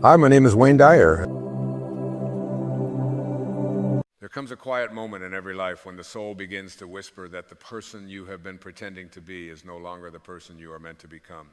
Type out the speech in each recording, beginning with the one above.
Hi, my name is Wayne Dyer. There comes a quiet moment in every life when the soul begins to whisper that the person you have been pretending to be is no longer the person you are meant to become.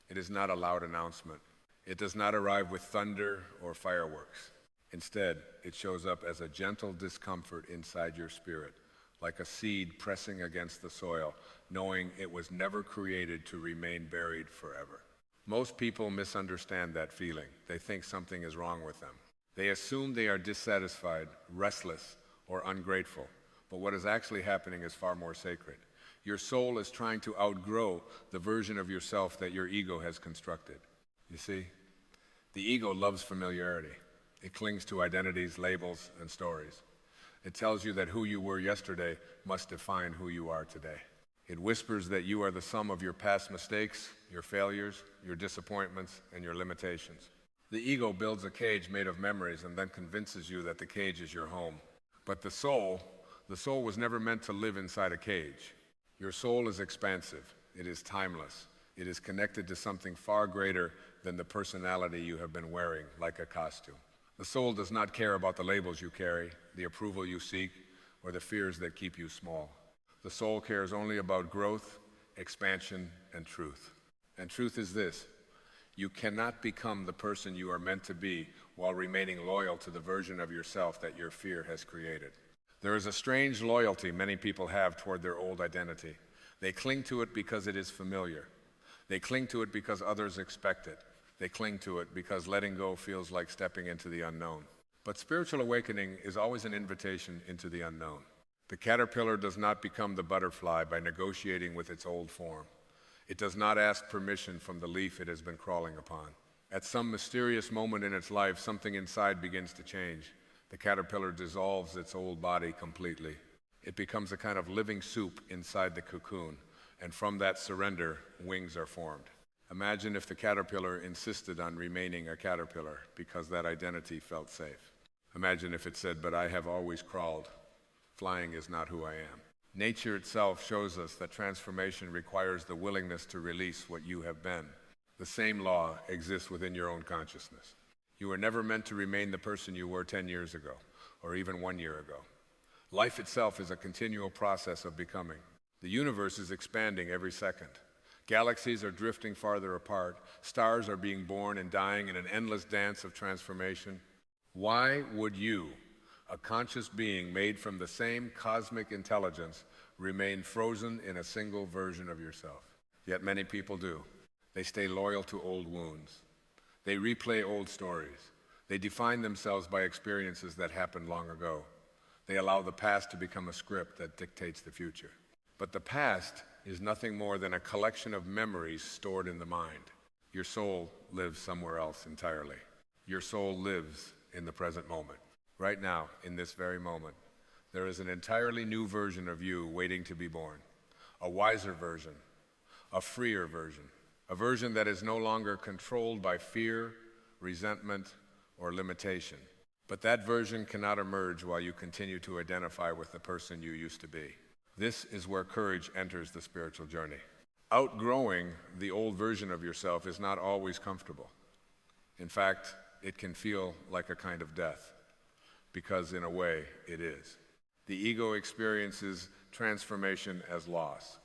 It is not a loud announcement. It does not arrive with thunder or fireworks. Instead, it shows up as a gentle discomfort inside your spirit, like a seed pressing against the soil, knowing it was never created to remain buried forever. Most people misunderstand that feeling. They think something is wrong with them. They assume they are dissatisfied, restless, or ungrateful. But what is actually happening is far more sacred. Your soul is trying to outgrow the version of yourself that your ego has constructed. You see, the ego loves familiarity. It clings to identities, labels, and stories. It tells you that who you were yesterday must define who you are today. It whispers that you are the sum of your past mistakes, your failures, your disappointments, and your limitations. The ego builds a cage made of memories and then convinces you that the cage is your home. But the soul was never meant to live inside a cage. Your soul is expansive. It is timeless. It is connected to something far greater than the personality you have been wearing, like a costume. The soul does not care about the labels you carry, the approval you seek, or the fears that keep you small. The soul cares only about growth, expansion, and truth. And truth is this: you cannot become the person you are meant to be while remaining loyal to the version of yourself that your fear has created. There is a strange loyalty many people have toward their old identity. They cling to it because it is familiar. They cling to it because others expect it. They cling to it because letting go feels like stepping into the unknown. But spiritual awakening is always an invitation into the unknown. The caterpillar does not become the butterfly by negotiating with its old form. It does not ask permission from the leaf it has been crawling upon. At some mysterious moment in its life, something inside begins to change. The caterpillar dissolves its old body completely. It becomes a kind of living soup inside the cocoon, and from that surrender, wings are formed. Imagine if the caterpillar insisted on remaining a caterpillar because that identity felt safe. Imagine if it said, "But I have always crawled. Flying is not who I am." Nature itself shows us that transformation requires the willingness to release what you have been. The same law exists within your own consciousness. You were never meant to remain the person you were 10 years ago, or even 1 year ago. Life itself is a continual process of becoming. The universe is expanding every second. Galaxies are drifting farther apart. Stars are being born and dying in an endless dance of transformation. Why would you, a conscious being made from the same cosmic intelligence, remain frozen in a single version of yourself? Yet many people do. They stay loyal to old wounds. They replay old stories. They define themselves by experiences that happened long ago. They allow the past to become a script that dictates the future. But the past is nothing more than a collection of memories stored in the mind. Your soul lives somewhere else entirely. Your soul lives in the present moment. Right now, in this very moment, there is an entirely new version of you waiting to be born. A wiser version, a freer version, a version that is no longer controlled by fear, resentment, or limitation. But that version cannot emerge while you continue to identify with the person you used to be. This is where courage enters the spiritual journey. Outgrowing the old version of yourself is not always comfortable. In fact, it can feel like a kind of death, because in a way, it is. The ego experiences transformation as loss.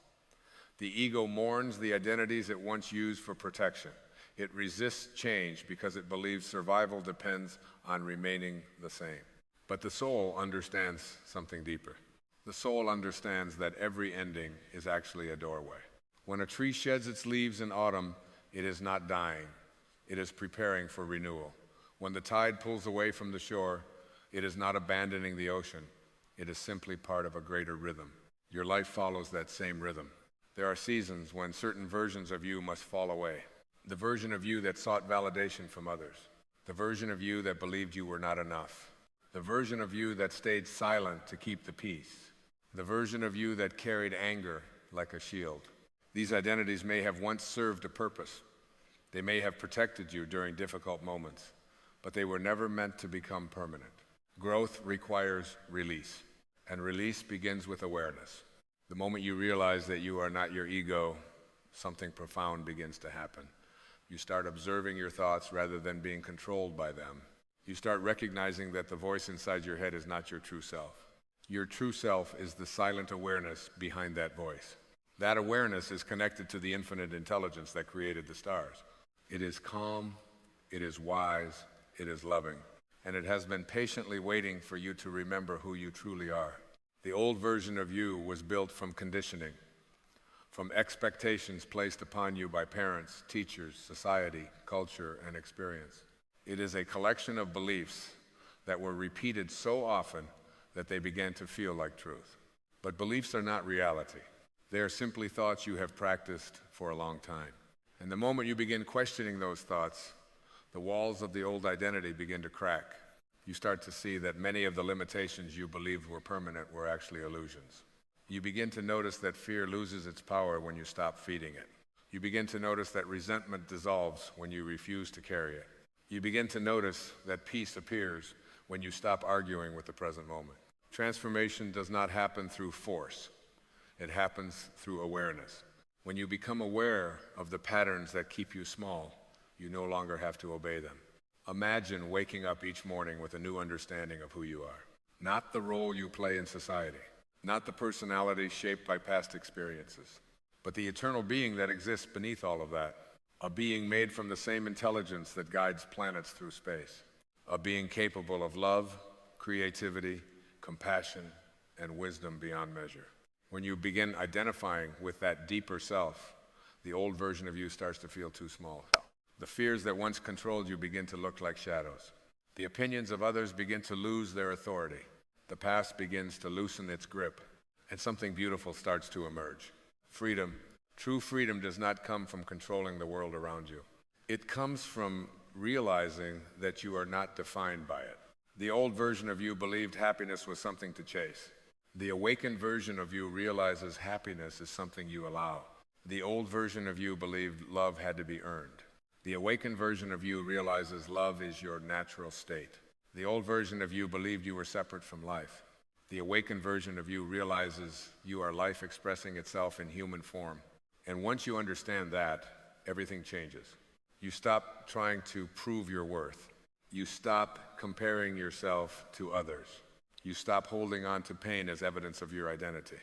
The ego mourns the identities it once used for protection. It resists change because it believes survival depends on remaining the same. But the soul understands something deeper. The soul understands that every ending is actually a doorway. When a tree sheds its leaves in autumn, it is not dying. It is preparing for renewal. When the tide pulls away from the shore, it is not abandoning the ocean. It is simply part of a greater rhythm. Your life follows that same rhythm. There are seasons when certain versions of you must fall away. The version of you that sought validation from others. The version of you that believed you were not enough. The version of you that stayed silent to keep the peace. The version of you that carried anger like a shield. These identities may have once served a purpose. They may have protected you during difficult moments, but they were never meant to become permanent. Growth requires release, and release begins with awareness. The moment you realize that you are not your ego, something profound begins to happen. You start observing your thoughts rather than being controlled by them. You start recognizing that the voice inside your head is not your true self. Your true self is the silent awareness behind that voice. That awareness is connected to the infinite intelligence that created the stars. It is calm, it is wise, it is loving, and it has been patiently waiting for you to remember who you truly are. The old version of you was built from conditioning, from expectations placed upon you by parents, teachers, society, culture, and experience. It is a collection of beliefs that were repeated so often that they began to feel like truth. But beliefs are not reality. They are simply thoughts you have practiced for a long time. And the moment you begin questioning those thoughts, the walls of the old identity begin to crack. You start to see that many of the limitations you believed were permanent were actually illusions. You begin to notice that fear loses its power when you stop feeding it. You begin to notice that resentment dissolves when you refuse to carry it. You begin to notice that peace appears when you stop arguing with the present moment. Transformation does not happen through force. It happens through awareness. When you become aware of the patterns that keep you small, you no longer have to obey them. Imagine waking up each morning with a new understanding of who you are. Not the role you play in society, not the personality shaped by past experiences, but the eternal being that exists beneath all of that. A being made from the same intelligence that guides planets through space. A being capable of love, creativity, compassion, and wisdom beyond measure. When you begin identifying with that deeper self, the old version of you starts to feel too small. The fears that once controlled you begin to look like shadows. The opinions of others begin to lose their authority. The past begins to loosen its grip, and something beautiful starts to emerge. Freedom. True freedom does not come from controlling the world around you. It comes from realizing that you are not defined by it. The old version of you believed happiness was something to chase. The awakened version of you realizes happiness is something you allow. The old version of you believed love had to be earned. The awakened version of you realizes love is your natural state. The old version of you believed you were separate from life. The awakened version of you realizes you are life expressing itself in human form. And once you understand that, everything changes. You stop trying to prove your worth. You stop comparing yourself to others. You stop holding on to pain as evidence of your identity.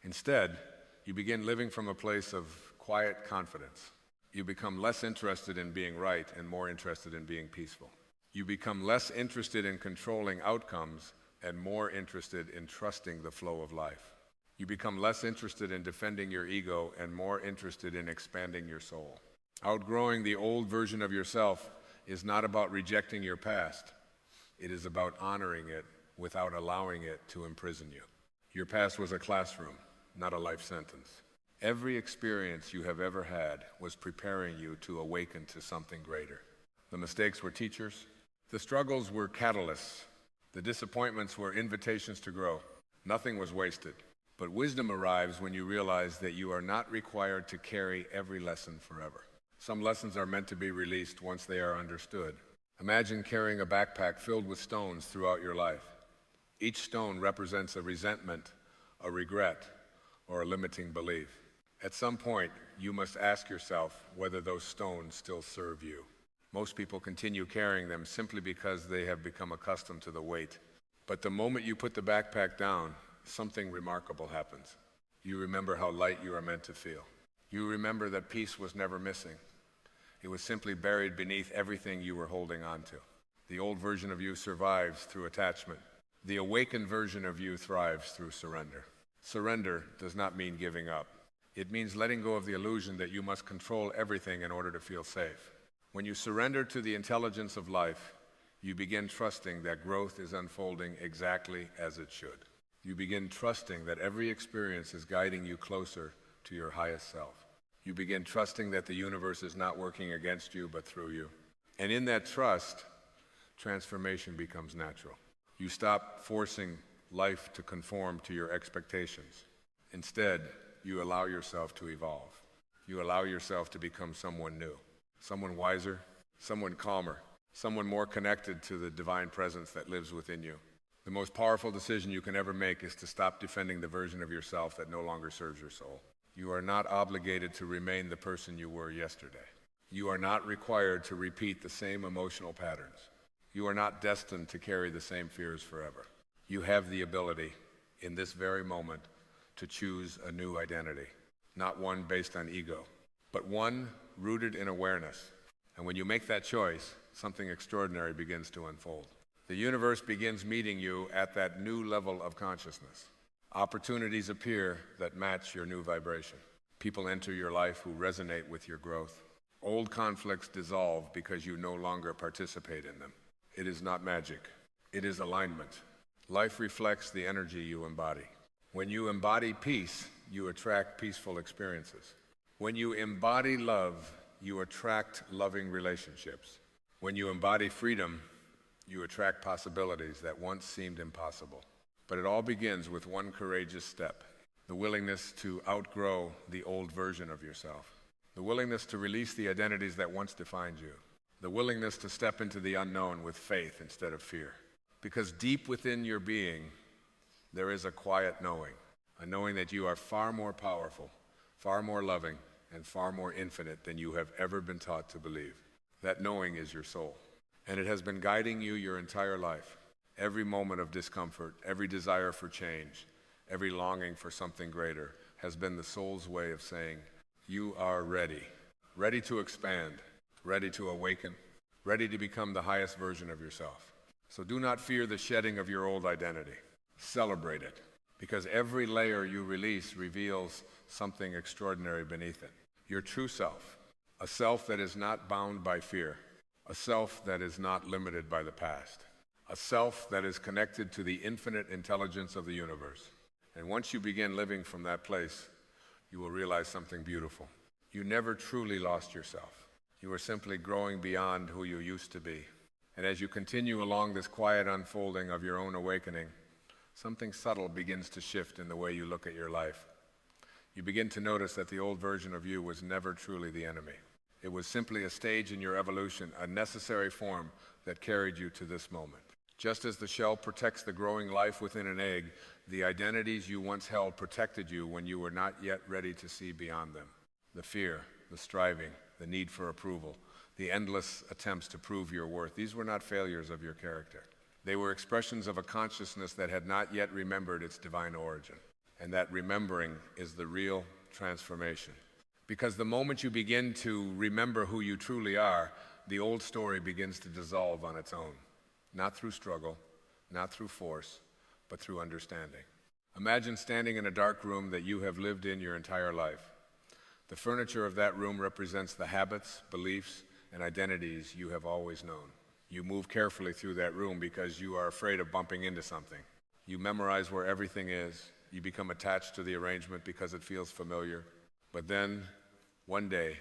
Instead, you begin living from a place of quiet confidence. You become less interested in being right and more interested in being peaceful. You become less interested in controlling outcomes and more interested in trusting the flow of life. You become less interested in defending your ego and more interested in expanding your soul. Outgrowing the old version of yourself is not about rejecting your past. It is about honoring it without allowing it to imprison you. Your past was a classroom, not a life sentence. Every experience you have ever had was preparing you to awaken to something greater. The mistakes were teachers. The struggles were catalysts. The disappointments were invitations to grow. Nothing was wasted. But wisdom arrives when you realize that you are not required to carry every lesson forever. Some lessons are meant to be released once they are understood. Imagine carrying a backpack filled with stones throughout your life. Each stone represents a resentment, a regret, or a limiting belief. At some point, you must ask yourself whether those stones still serve you. Most people continue carrying them simply because they have become accustomed to the weight. But the moment you put the backpack down, something remarkable happens. You remember how light you are meant to feel. You remember that peace was never missing. It was simply buried beneath everything you were holding on to. The old version of you survives through attachment. The awakened version of you thrives through surrender. Surrender does not mean giving up. It means letting go of the illusion that you must control everything in order to feel safe. When you surrender to the intelligence of life, you begin trusting that growth is unfolding exactly as it should. You begin trusting that every experience is guiding you closer to your highest self. You begin trusting that the universe is not working against you, but through you. And in that trust, transformation becomes natural. You stop forcing life to conform to your expectations. Instead, you allow yourself to evolve. You allow yourself to become someone new, someone wiser, someone calmer, someone more connected to the divine presence that lives within you. The most powerful decision you can ever make is to stop defending the version of yourself that no longer serves your soul. You are not obligated to remain the person you were yesterday. You are not required to repeat the same emotional patterns. You are not destined to carry the same fears forever. You have the ability, in this very moment, to choose a new identity, not one based on ego, but one rooted in awareness. And when you make that choice, something extraordinary begins to unfold. The universe begins meeting you at that new level of consciousness. Opportunities appear that match your new vibration. People enter your life who resonate with your growth. Old conflicts dissolve because you no longer participate in them. It is not magic. It is alignment. Life reflects the energy you embody. When you embody peace, you attract peaceful experiences. When you embody love, you attract loving relationships. When you embody freedom, you attract possibilities that once seemed impossible. But it all begins with one courageous step: the willingness to outgrow the old version of yourself, the willingness to release the identities that once defined you, the willingness to step into the unknown with faith instead of fear. Because deep within your being, there is a quiet knowing, a knowing that you are far more powerful, far more loving, and far more infinite than you have ever been taught to believe. That knowing is your soul, and it has been guiding you your entire life. Every moment of discomfort, every desire for change, every longing for something greater has been the soul's way of saying, you are ready, ready to expand, ready to awaken, ready to become the highest version of yourself. So do not fear the shedding of your old identity. Celebrate it, because every layer you release reveals something extraordinary beneath it. Your true self, a self that is not bound by fear, a self that is not limited by the past, a self that is connected to the infinite intelligence of the universe. And once you begin living from that place, you will realize something beautiful. You never truly lost yourself. You are simply growing beyond who you used to be. And as you continue along this quiet unfolding of your own awakening, something subtle begins to shift in the way you look at your life. You begin to notice that the old version of you was never truly the enemy. It was simply a stage in your evolution, a necessary form that carried you to this moment. Just as the shell protects the growing life within an egg, the identities you once held protected you when you were not yet ready to see beyond them. The fear, the striving, the need for approval, the endless attempts to prove your worth, these were not failures of your character. They were expressions of a consciousness that had not yet remembered its divine origin. And that remembering is the real transformation. Because the moment you begin to remember who you truly are, the old story begins to dissolve on its own. Not through struggle, not through force, but through understanding. Imagine standing in a dark room that you have lived in your entire life. The furniture of that room represents the habits, beliefs, and identities you have always known. You move carefully through that room because you are afraid of bumping into something. You memorize where everything is. You become attached to the arrangement because it feels familiar. But then, one day,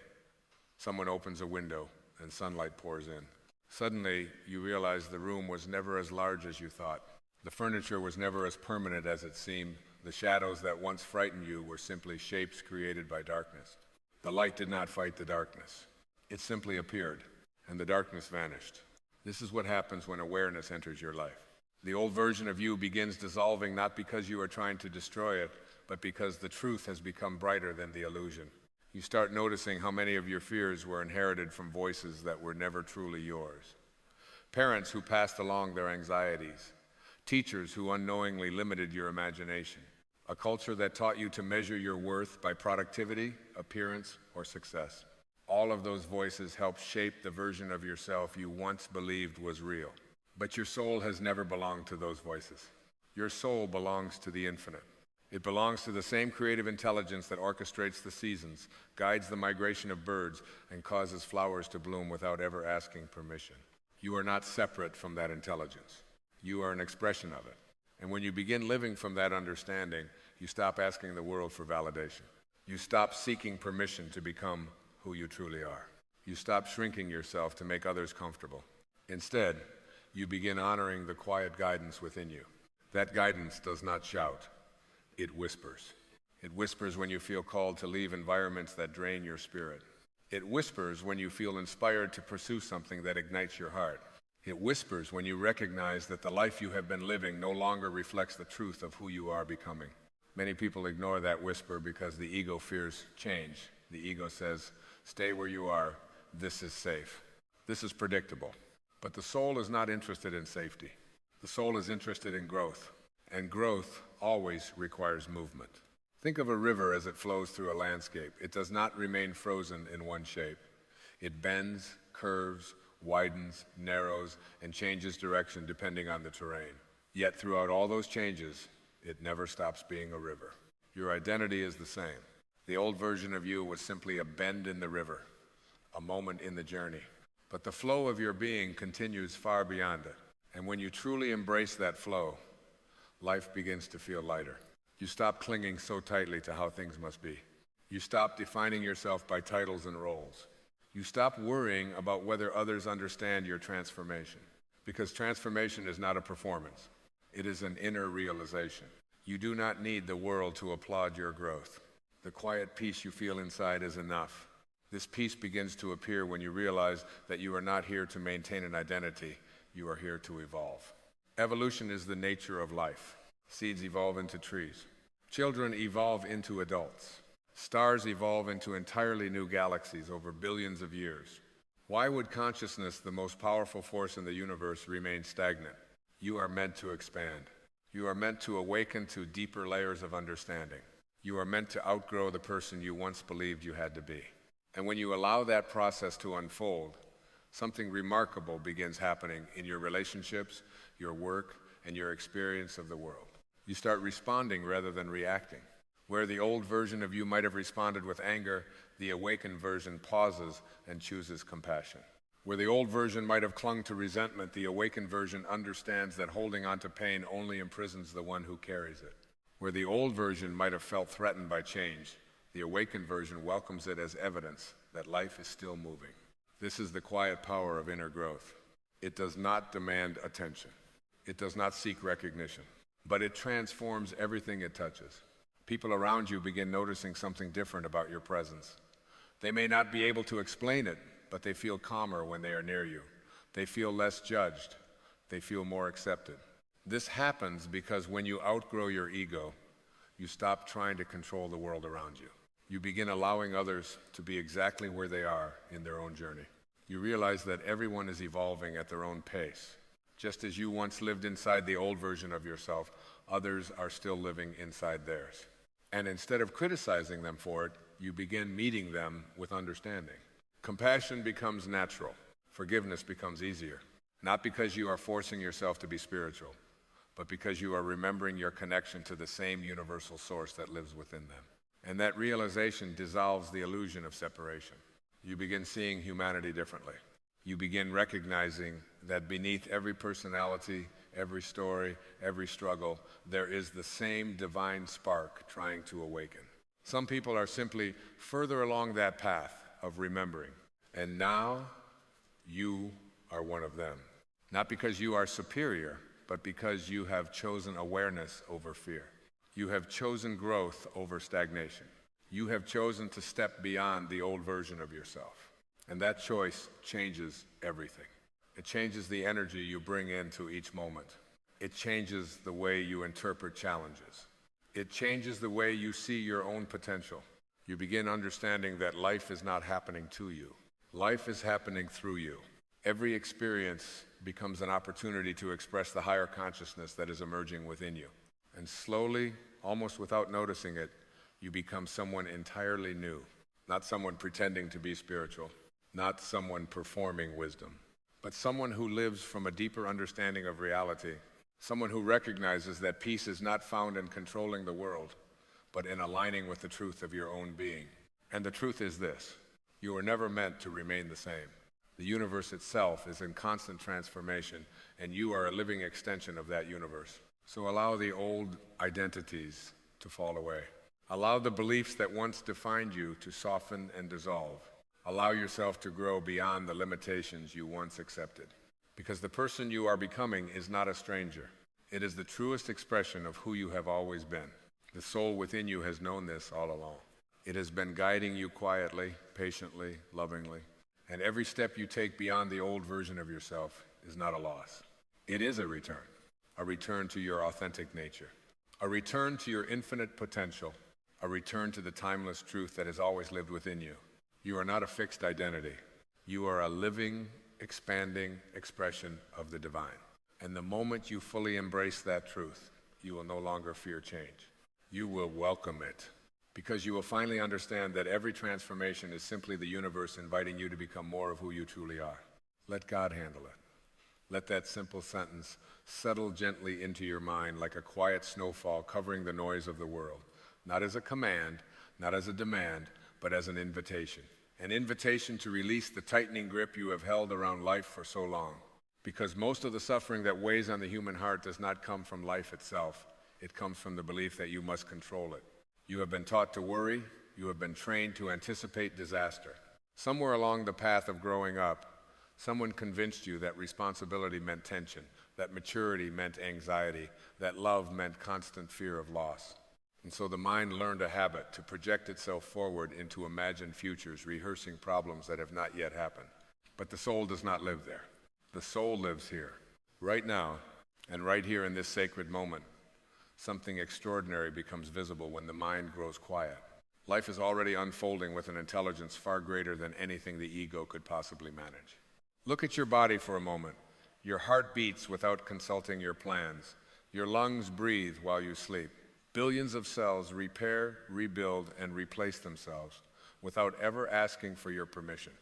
someone opens a window and sunlight pours in. Suddenly, you realize the room was never as large as you thought. The furniture was never as permanent as it seemed. The shadows that once frightened you were simply shapes created by darkness. The light did not fight the darkness. It simply appeared, and the darkness vanished. This is what happens when awareness enters your life. The old version of you begins dissolving not because you are trying to destroy it, but because the truth has become brighter than the illusion. You start noticing how many of your fears were inherited from voices that were never truly yours. Parents who passed along their anxieties. Teachers who unknowingly limited your imagination. A culture that taught you to measure your worth by productivity, appearance, or success. All of those voices helped shape the version of yourself you once believed was real. But your soul has never belonged to those voices. Your soul belongs to the infinite. It belongs to the same creative intelligence that orchestrates the seasons, guides the migration of birds, and causes flowers to bloom without ever asking permission. You are not separate from that intelligence. You are an expression of it. And when you begin living from that understanding, you stop asking the world for validation. You stop seeking permission to become who you truly are. You stop shrinking yourself to make others comfortable. Instead, you begin honoring the quiet guidance within you. That guidance does not shout. It whispers. It whispers when you feel called to leave environments that drain your spirit. It whispers when you feel inspired to pursue something that ignites your heart. It whispers when you recognize that the life you have been living no longer reflects the truth of who you are becoming. Many people ignore that whisper because the ego fears change. The ego says, stay where you are this is safe. This is predictable. But the soul is not interested in safety. The soul is interested in growth, and growth always requires movement. Think of a river as it flows through a landscape. It does not remain frozen in one shape. It bends, curves, widens, narrows, and changes direction depending on the terrain. Yet throughout all those changes, it never stops being a river. Your identity is the same. The old version of you was simply a bend in the river, a moment in the journey. But the flow of your being continues far beyond it. And when you truly embrace that flow, life begins to feel lighter. You stop clinging so tightly to how things must be. You stop defining yourself by titles and roles. You stop worrying about whether others understand your transformation, because transformation is not a performance. It is an inner realization. You do not need the world to applaud your growth. The quiet peace you feel inside is enough. This peace begins to appear when you realize that you are not here to maintain an identity. You are here to evolve. Evolution is the nature of life. Seeds evolve into trees. Children evolve into adults. Stars evolve into entirely new galaxies over billions of years. Why would consciousness, the most powerful force in the universe, remain stagnant? You are meant to expand. You are meant to awaken to deeper layers of understanding. You are meant to outgrow the person you once believed you had to be. And when you allow that process to unfold, something remarkable begins happening in your relationships, your work, and your experience of the world. You start responding rather than reacting. Where the old version of you might have responded with anger, the awakened version pauses and chooses compassion. Where the old version might have clung to resentment, the awakened version understands that holding on to pain only imprisons the one who carries it. Where the old version might have felt threatened by change, the awakened version welcomes it as evidence that life is still moving. This is the quiet power of inner growth. It does not demand attention. It does not seek recognition, but it transforms everything it touches. People around you begin noticing something different about your presence. They may not be able to explain it, but they feel calmer when they are near you. They feel less judged. They feel more accepted. This happens because when you outgrow your ego, you stop trying to control the world around you. You begin allowing others to be exactly where they are in their own journey. You realize that everyone is evolving at their own pace. Just as you once lived inside the old version of yourself, others are still living inside theirs. And instead of criticizing them for it, you begin meeting them with understanding. Compassion becomes natural. Forgiveness becomes easier. Not because you are forcing yourself to be spiritual, but because you are remembering your connection to the same universal source that lives within them. And that realization dissolves the illusion of separation. You begin seeing humanity differently. You begin recognizing that beneath every personality, every story, every struggle, there is the same divine spark trying to awaken. Some people are simply further along that path of remembering. And now, you are one of them. Not because you are superior, but because you have chosen awareness over fear. You have chosen growth over stagnation. You have chosen to step beyond the old version of yourself. And that choice changes everything. It changes the energy you bring into each moment. It changes the way you interpret challenges. It changes the way you see your own potential. You begin understanding that life is not happening to you. Life is happening through you. Every experience becomes an opportunity to express the higher consciousness that is emerging within you. And slowly, almost without noticing it, you become someone entirely new. Not someone pretending to be spiritual, not someone performing wisdom, but someone who lives from a deeper understanding of reality, someone who recognizes that peace is not found in controlling the world, but in aligning with the truth of your own being. And the truth is this: you were never meant to remain the same. The universe itself is in constant transformation, and you are a living extension of that universe. So allow the old identities to fall away. Allow the beliefs that once defined you to soften and dissolve. Allow yourself to grow beyond the limitations you once accepted. Because the person you are becoming is not a stranger. It is the truest expression of who you have always been. The soul within you has known this all along. It has been guiding you quietly, patiently, lovingly. And every step you take beyond the old version of yourself is not a loss. It is a return to your authentic nature, a return to your infinite potential, a return to the timeless truth that has always lived within you. You are not a fixed identity. You are a living, expanding expression of the divine. And the moment you fully embrace that truth, you will no longer fear change. You will welcome it, because you will finally understand that every transformation is simply the universe inviting you to become more of who you truly are. Let God handle it. Let that simple sentence settle gently into your mind like a quiet snowfall covering the noise of the world, not as a command, not as a demand, but as an invitation. An invitation to release the tightening grip you have held around life for so long. Because most of the suffering that weighs on the human heart does not come from life itself. It comes from the belief that you must control it. You have been taught to worry. You have been trained to anticipate disaster. Somewhere along the path of growing up, someone convinced you that responsibility meant tension, that maturity meant anxiety, that love meant constant fear of loss. And so the mind learned a habit to project itself forward into imagined futures, rehearsing problems that have not yet happened. But the soul does not live there. The soul lives here, right now, and right here in this sacred moment. Something extraordinary becomes visible when the mind grows quiet. Life is already unfolding with an intelligence far greater than anything the ego could possibly manage. Look at your body for a moment. Your heart beats without consulting your plans. Your lungs breathe while you sleep. Billions of cells repair, rebuild, and replace themselves without ever asking for your permission.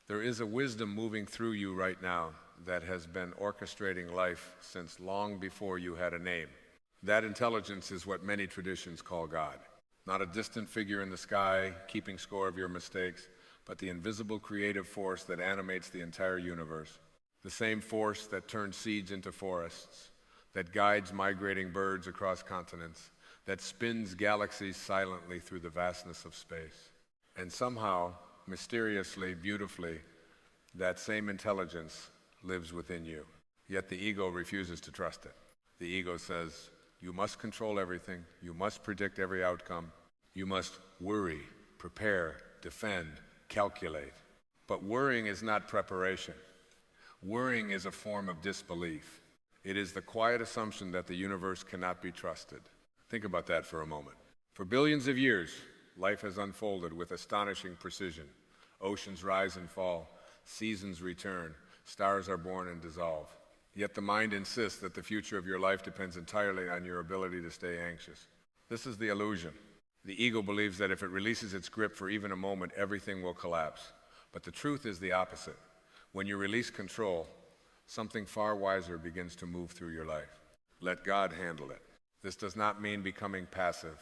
There is a wisdom moving through you right now that has been orchestrating life since long before you had a name. That intelligence is what many traditions call God. Not a distant figure in the sky keeping score of your mistakes, but the invisible creative force that animates the entire universe. The same force that turns seeds into forests, that guides migrating birds across continents, that spins galaxies silently through the vastness of space. And somehow, mysteriously, beautifully, that same intelligence lives within you. Yet the ego refuses to trust it. The ego says, you must control everything, you must predict every outcome, you must worry, prepare, defend, calculate. But worrying is not preparation. Worrying is a form of disbelief. It is the quiet assumption that the universe cannot be trusted. Think about that for a moment. For billions of years, life has unfolded with astonishing precision. Oceans rise and fall, seasons return, stars are born and dissolve. Yet the mind insists that the future of your life depends entirely on your ability to stay anxious. This is the illusion. The ego believes that if it releases its grip for even a moment, everything will collapse. But the truth is the opposite. When you release control, something far wiser begins to move through your life. Let God handle it. This does not mean becoming passive.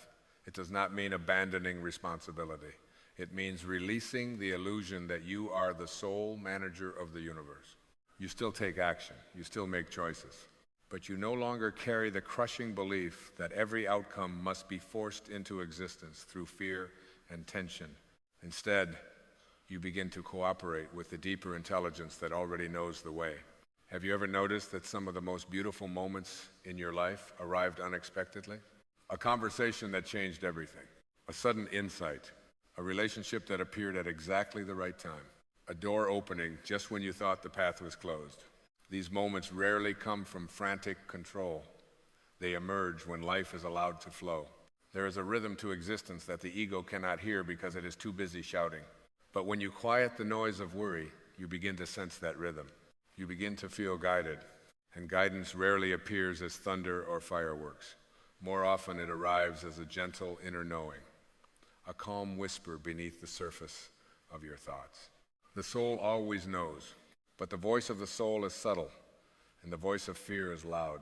It does not mean abandoning responsibility. It means releasing the illusion that you are the sole manager of the universe. You still take action. You still make choices. But you no longer carry the crushing belief that every outcome must be forced into existence through fear and tension. Instead, you begin to cooperate with the deeper intelligence that already knows the way. Have you ever noticed that some of the most beautiful moments in your life arrived unexpectedly? A conversation that changed everything, a sudden insight, a relationship that appeared at exactly the right time, a door opening just when you thought the path was closed. These moments rarely come from frantic control. They emerge when life is allowed to flow. There is a rhythm to existence that the ego cannot hear because it is too busy shouting. But when you quiet the noise of worry, you begin to sense that rhythm. You begin to feel guided, and guidance rarely appears as thunder or fireworks. More often it arrives as a gentle inner knowing, a calm whisper beneath the surface of your thoughts. The soul always knows, but the voice of the soul is subtle, and the voice of fear is loud.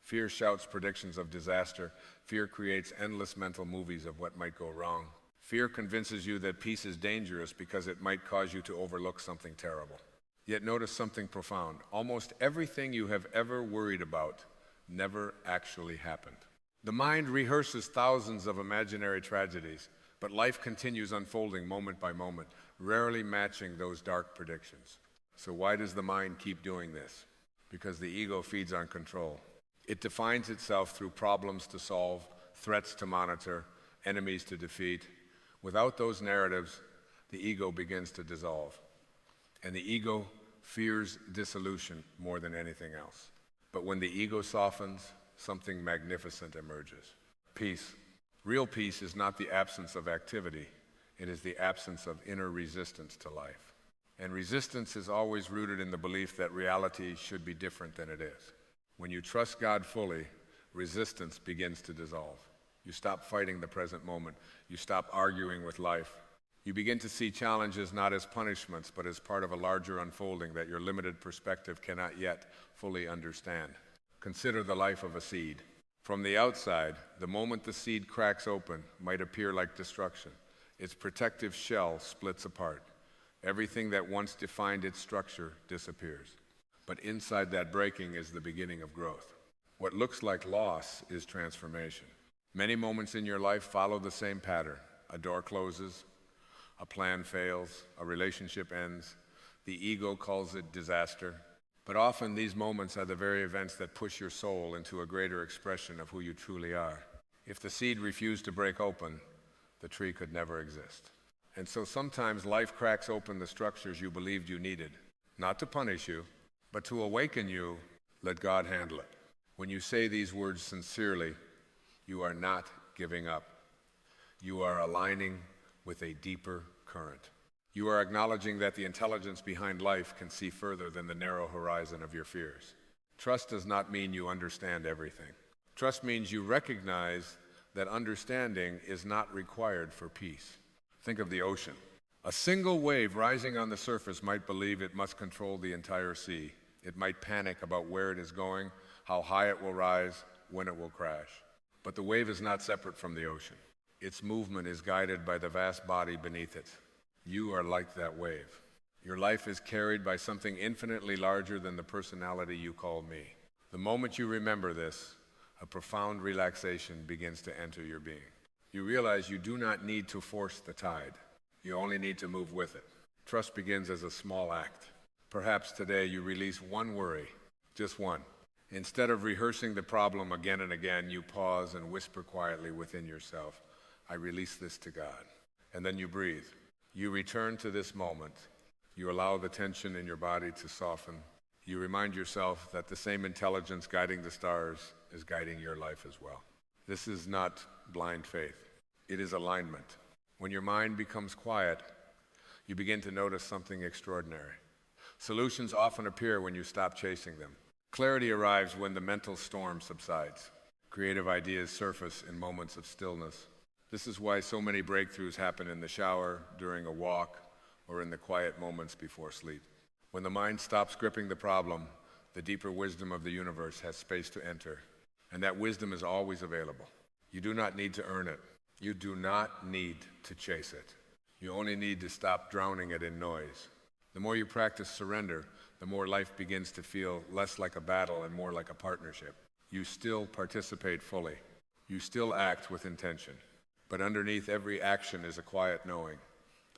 Fear shouts predictions of disaster. Fear creates endless mental movies of what might go wrong. Fear convinces you that peace is dangerous because it might cause you to overlook something terrible. Yet notice something profound. Almost everything you have ever worried about never actually happened. The mind rehearses thousands of imaginary tragedies, but life continues unfolding moment by moment, rarely matching those dark predictions. So why does the mind keep doing this? Because the ego feeds on control. It defines itself through problems to solve, threats to monitor, enemies to defeat. Without those narratives, the ego begins to dissolve. And the ego fears dissolution more than anything else. But when the ego softens, something magnificent emerges. Peace. Real peace is not the absence of activity. It is the absence of inner resistance to life. And resistance is always rooted in the belief that reality should be different than it is. When you trust God fully, resistance begins to dissolve. You stop fighting the present moment. You stop arguing with life. You begin to see challenges not as punishments, but as part of a larger unfolding that your limited perspective cannot yet fully understand. Consider the life of a seed. From the outside, the moment the seed cracks open might appear like destruction. Its protective shell splits apart. Everything that once defined its structure disappears. But inside that breaking is the beginning of growth. What looks like loss is transformation. Many moments in your life follow the same pattern. A door closes, a plan fails, a relationship ends. The ego calls it disaster. But often these moments are the very events that push your soul into a greater expression of who you truly are. If the seed refused to break open, the tree could never exist. And so sometimes life cracks open the structures you believed you needed, not to punish you, but to awaken you. Let God handle it. When you say these words sincerely, you are not giving up. You are aligning with a deeper current. You are acknowledging that the intelligence behind life can see further than the narrow horizon of your fears. Trust does not mean you understand everything. Trust means you recognize that understanding is not required for peace. Think of the ocean. A single wave rising on the surface might believe it must control the entire sea. It might panic about where it is going, how high it will rise, when it will crash. But the wave is not separate from the ocean. Its movement is guided by the vast body beneath it. You are like that wave. Your life is carried by something infinitely larger than the personality you call me. The moment you remember this, a profound relaxation begins to enter your being. You realize you do not need to force the tide. You only need to move with it. Trust begins as a small act. Perhaps today you release one worry, just one. Instead of rehearsing the problem again and again, you pause and whisper quietly within yourself, I release this to God. And then you breathe. You return to this moment. You allow the tension in your body to soften. You remind yourself that the same intelligence guiding the stars is guiding your life as well. This is not blind faith. It is alignment. When your mind becomes quiet, you begin to notice something extraordinary. Solutions often appear when you stop chasing them. Clarity arrives when the mental storm subsides. Creative ideas surface in moments of stillness. This is why so many breakthroughs happen in the shower, during a walk, or in the quiet moments before sleep. When the mind stops gripping the problem, the deeper wisdom of the universe has space to enter, and that wisdom is always available. You do not need to earn it. You do not need to chase it. You only need to stop drowning it in noise. The more you practice surrender, the more life begins to feel less like a battle and more like a partnership. You still participate fully. You still act with intention. But underneath every action is a quiet knowing,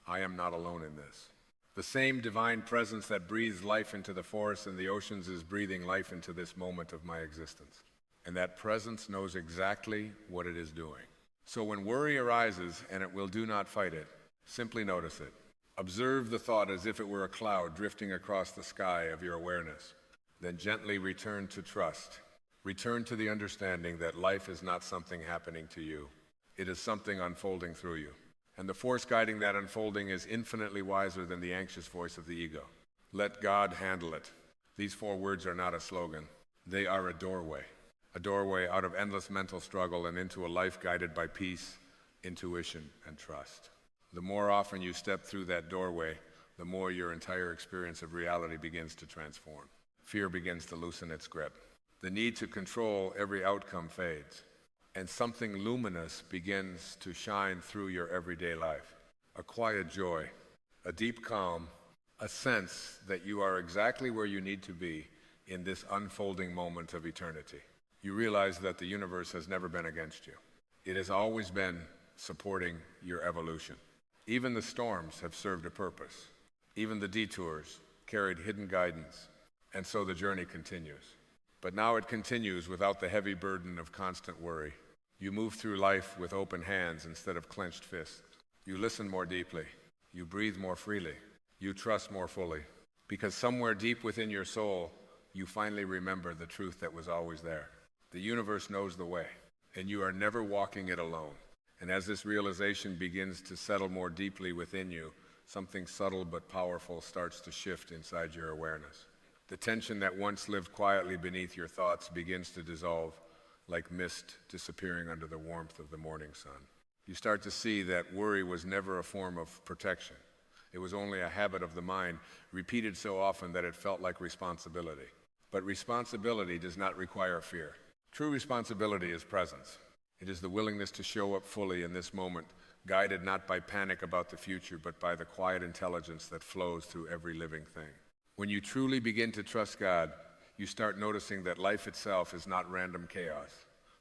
I am not alone in this. The same divine presence that breathes life into the forests and the oceans is breathing life into this moment of my existence. And that presence knows exactly what it is doing. So when worry arises, and it will, do not fight it, simply notice it. Observe the thought as if it were a cloud drifting across the sky of your awareness. Then gently return to trust. Return to the understanding that life is not something happening to you. It is something unfolding through you. And the force guiding that unfolding is infinitely wiser than the anxious voice of the ego. Let God handle it. These 4 words are not a slogan. They are a doorway out of endless mental struggle and into a life guided by peace, intuition, and trust. The more often you step through that doorway, the more your entire experience of reality begins to transform. Fear begins to loosen its grip. The need to control every outcome fades, and something luminous begins to shine through your everyday life. A quiet joy, a deep calm, a sense that you are exactly where you need to be in this unfolding moment of eternity. You realize that the universe has never been against you. It has always been supporting your evolution. Even the storms have served a purpose. Even the detours carried hidden guidance, and so the journey continues. But now it continues without the heavy burden of constant worry. You move through life with open hands instead of clenched fists. You listen more deeply. You breathe more freely. You trust more fully. Because somewhere deep within your soul, you finally remember the truth that was always there. The universe knows the way, and you are never walking it alone. And as this realization begins to settle more deeply within you, something subtle but powerful starts to shift inside your awareness. The tension that once lived quietly beneath your thoughts begins to dissolve like mist disappearing under the warmth of the morning sun. You start to see that worry was never a form of protection. It was only a habit of the mind, repeated so often that it felt like responsibility. But responsibility does not require fear. True responsibility is presence. It is the willingness to show up fully in this moment, guided not by panic about the future, but by the quiet intelligence that flows through every living thing. When you truly begin to trust God, you start noticing that life itself is not random chaos.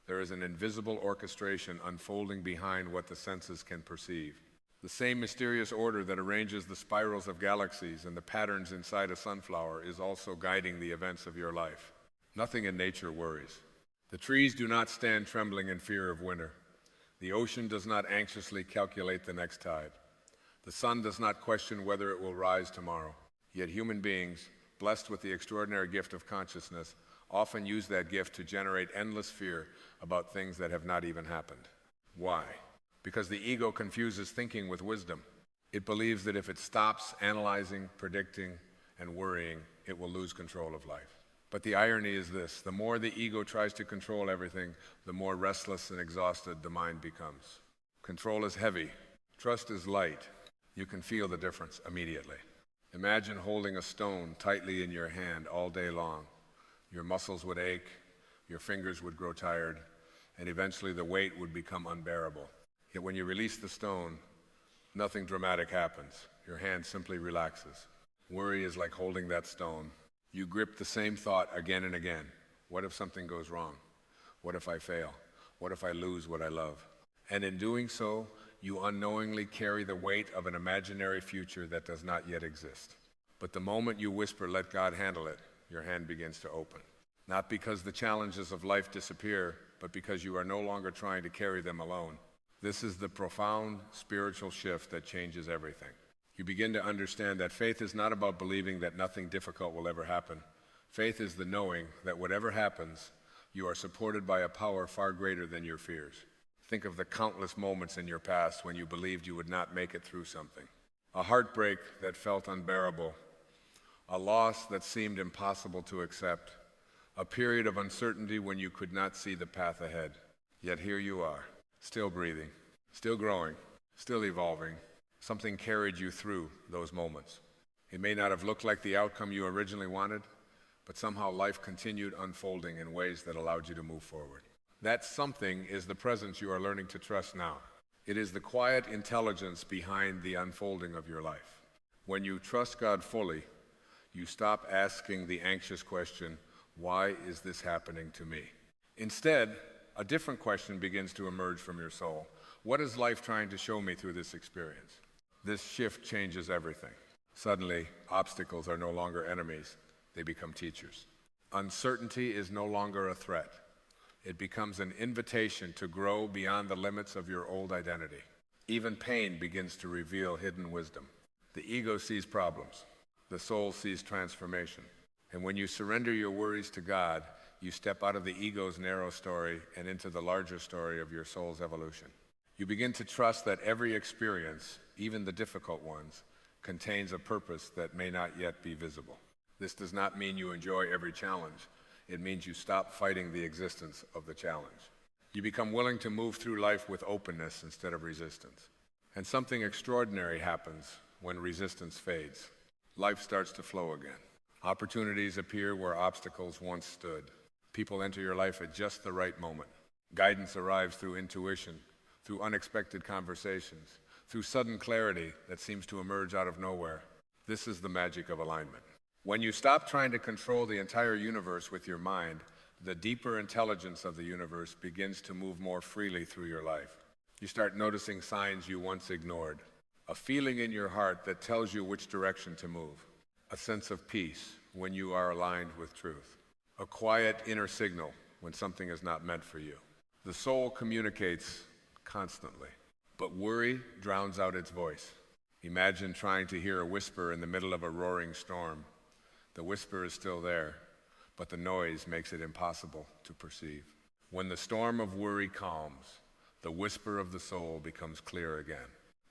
There is an invisible orchestration unfolding behind what the senses can perceive. The same mysterious order that arranges the spirals of galaxies and the patterns inside a sunflower is also guiding the events of your life. Nothing in nature worries. The trees do not stand trembling in fear of winter. The ocean does not anxiously calculate the next tide. The sun does not question whether it will rise tomorrow. Yet human beings, blessed with the extraordinary gift of consciousness, often use that gift to generate endless fear about things that have not even happened. Why? Because the ego confuses thinking with wisdom. It believes that if it stops analyzing, predicting, and worrying, it will lose control of life. But the irony is this: the more the ego tries to control everything, the more restless and exhausted the mind becomes. Control is heavy. Trust is light. You can feel the difference immediately. Imagine holding a stone tightly in your hand all day long. Your muscles would ache, your fingers would grow tired, and eventually the weight would become unbearable. Yet when you release the stone, nothing dramatic happens. Your hand simply relaxes. Worry is like holding that stone. You grip the same thought again and again. What if something goes wrong? What if I fail? What if I lose what I love? And in doing so, you unknowingly carry the weight of an imaginary future that does not yet exist. But the moment you whisper, "Let God handle it," your hand begins to open. Not because the challenges of life disappear, but because you are no longer trying to carry them alone. This is the profound spiritual shift that changes everything. You begin to understand that faith is not about believing that nothing difficult will ever happen. Faith is the knowing that whatever happens, you are supported by a power far greater than your fears. Think of the countless moments in your past when you believed you would not make it through something. A heartbreak that felt unbearable, a loss that seemed impossible to accept, a period of uncertainty when you could not see the path ahead. Yet here you are, still breathing, still growing, still evolving. Something carried you through those moments. It may not have looked like the outcome you originally wanted, but somehow life continued unfolding in ways that allowed you to move forward. That something is the presence you are learning to trust now. It is the quiet intelligence behind the unfolding of your life. When you trust God fully, you stop asking the anxious question, "Why is this happening to me?" Instead, a different question begins to emerge from your soul. What is life trying to show me through this experience? This shift changes everything. Suddenly, obstacles are no longer enemies. They become teachers. Uncertainty is no longer a threat. It becomes an invitation to grow beyond the limits of your old identity. Even pain begins to reveal hidden wisdom. The ego sees problems. The soul sees transformation. And when you surrender your worries to God, you step out of the ego's narrow story and into the larger story of your soul's evolution. You begin to trust that every experience, even the difficult ones, contains a purpose that may not yet be visible. This does not mean you enjoy every challenge. It means you stop fighting the existence of the challenge. You become willing to move through life with openness instead of resistance. And something extraordinary happens when resistance fades. Life starts to flow again. Opportunities appear where obstacles once stood. People enter your life at just the right moment. Guidance arrives through intuition, through unexpected conversations, through sudden clarity that seems to emerge out of nowhere. This is the magic of alignment. When you stop trying to control the entire universe with your mind, the deeper intelligence of the universe begins to move more freely through your life. You start noticing signs you once ignored, a feeling in your heart that tells you which direction to move, a sense of peace when you are aligned with truth, a quiet inner signal when something is not meant for you. The soul communicates constantly, but worry drowns out its voice. Imagine trying to hear a whisper in the middle of a roaring storm. The whisper is still there, but the noise makes it impossible to perceive. When the storm of worry calms, the whisper of the soul becomes clear again.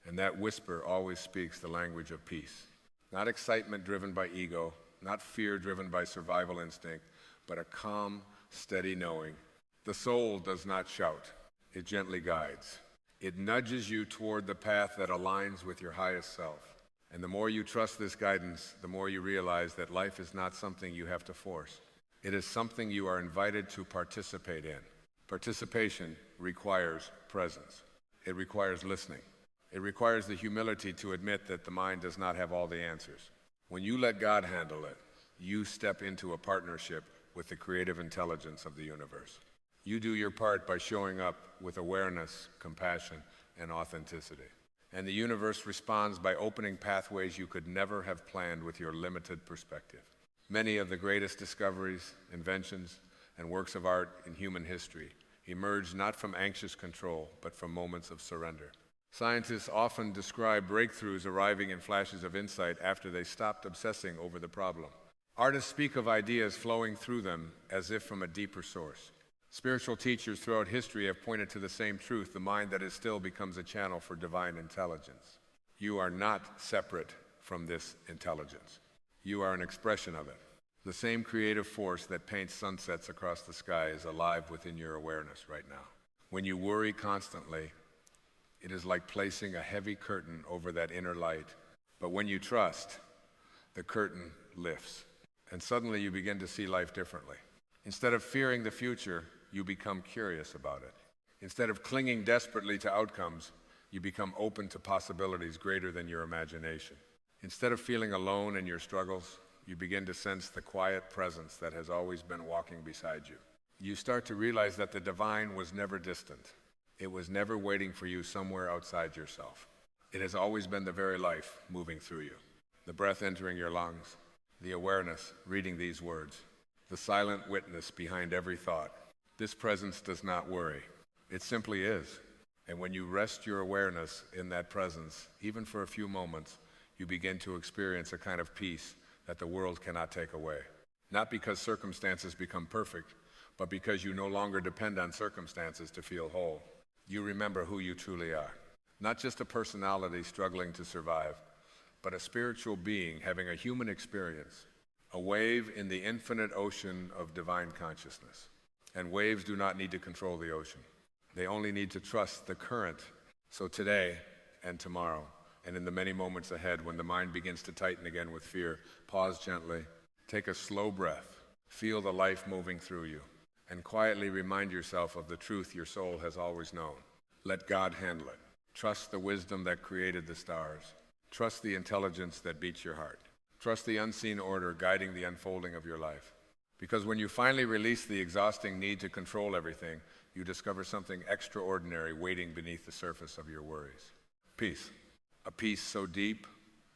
And that whisper always speaks the language of peace. Not excitement driven by ego, not fear driven by survival instinct, but a calm, steady knowing. The soul does not shout, it gently guides. It nudges you toward the path that aligns with your highest self. And the more you trust this guidance, the more you realize that life is not something you have to force. It is something you are invited to participate in. Participation requires presence. It requires listening. It requires the humility to admit that the mind does not have all the answers. When you let God handle it, you step into a partnership with the creative intelligence of the universe. You do your part by showing up with awareness, compassion, and authenticity. And the universe responds by opening pathways you could never have planned with your limited perspective. Many of the greatest discoveries, inventions, and works of art in human history emerged not from anxious control, but from moments of surrender. Scientists often describe breakthroughs arriving in flashes of insight after they stopped obsessing over the problem. Artists speak of ideas flowing through them as if from a deeper source. Spiritual teachers throughout history have pointed to the same truth: the mind that is still becomes a channel for divine intelligence. You are not separate from this intelligence. You are an expression of it. The same creative force that paints sunsets across the sky is alive within your awareness right now. When you worry constantly, it is like placing a heavy curtain over that inner light. But when you trust, the curtain lifts, and suddenly you begin to see life differently. Instead of fearing the future, you become curious about it. Instead of clinging desperately to outcomes, you become open to possibilities greater than your imagination. Instead of feeling alone in your struggles, you begin to sense the quiet presence that has always been walking beside you. You start to realize that the divine was never distant. It was never waiting for you somewhere outside yourself. It has always been the very life moving through you. The breath entering your lungs, the awareness reading these words, the silent witness behind every thought. This presence does not worry. It simply is. And when you rest your awareness in that presence, even for a few moments, you begin to experience a kind of peace that the world cannot take away. Not because circumstances become perfect, but because you no longer depend on circumstances to feel whole. You remember who you truly are. Not just a personality struggling to survive, but a spiritual being having a human experience, a wave in the infinite ocean of divine consciousness. And waves do not need to control the ocean. They only need to trust the current. So today and tomorrow, and in the many moments ahead when the mind begins to tighten again with fear, pause gently, take a slow breath, feel the life moving through you, and quietly remind yourself of the truth your soul has always known. Let God handle it. Trust the wisdom that created the stars. Trust the intelligence that beats your heart. Trust the unseen order guiding the unfolding of your life. Because when you finally release the exhausting need to control everything, you discover something extraordinary waiting beneath the surface of your worries. Peace. A peace so deep,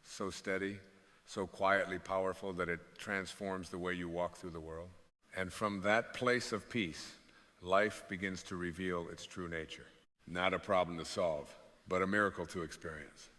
so steady, so quietly powerful that it transforms the way you walk through the world. And from that place of peace, life begins to reveal its true nature. Not a problem to solve, but a miracle to experience.